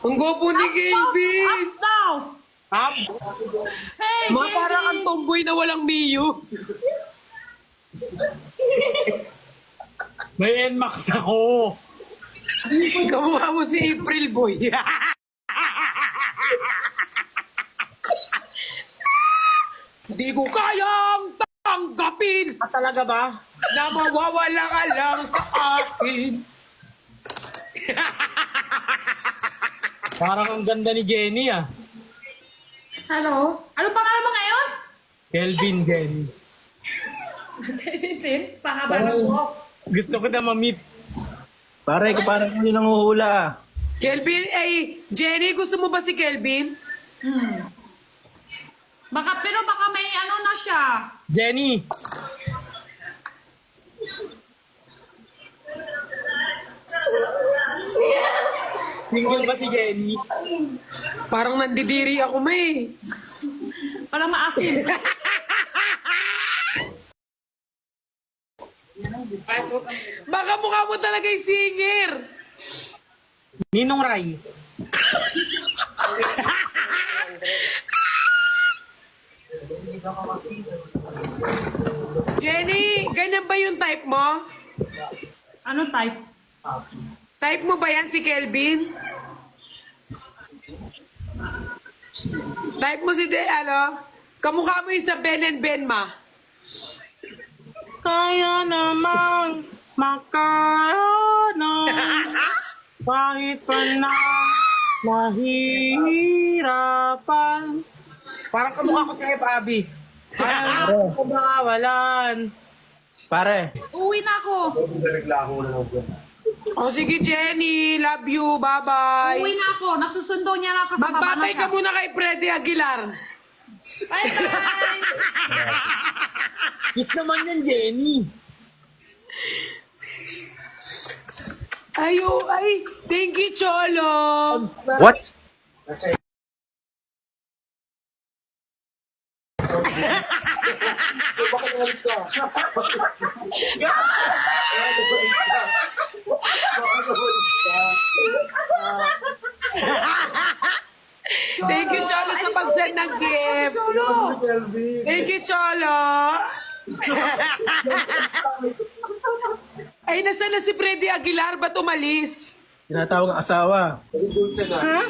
Ang gwapo ni Kelvin. Ups daw! Abs! Hey, Mga parang kang tomboy na walang miyo. May NMAX ako. Kamukha mo si April Boy. Di ko kayang tanggapin Talaga ba? na mawawala ka lang sa akin. Parang ang ganda ni Jenny ah. Ano? Ano pangalan mo ngayon? Kelvin Jenny. Tintin, pahaba ng buhok. Gusto ko na ma-meet. Pare, parang hindi nang uhula ah. Kelvin, ay, Jenny, gusto mo ba si Kelvin? Baka may ano na siya. Jenny! Single ba si Jenny? Parang nandidiri ako, may. Parang maasim. Baka mukha mo talaga yung singer. Ninong Rai. Jenny, ganyan ba yung type mo? Ano type? Type mo ba yan si Kelvin? Type mo si kamukha mo yung sa Ben and Benma. Kaya namang makaroon kahit pa na nahihirapan. Parang kamukha ko si F. Abby. Ayaw ko makawalan. Pare, Uwi na ako. O sige, Jenny. Love you. Bye-bye. Uwi na ako. Nasusundo niya na ako sa baba na Magbabay siya. ka muna kay Freddy Aguilar. Bye-bye! Kiss naman yan, Jenny. Ay. Thank you, Cholo. what? Thank you, Cholo, sa pag-send ng gift. Thank you, Cholo. Ay, nasaan na si Freddy Aguilar? Ba't umalis? Tinatawag ang asawa. Ha?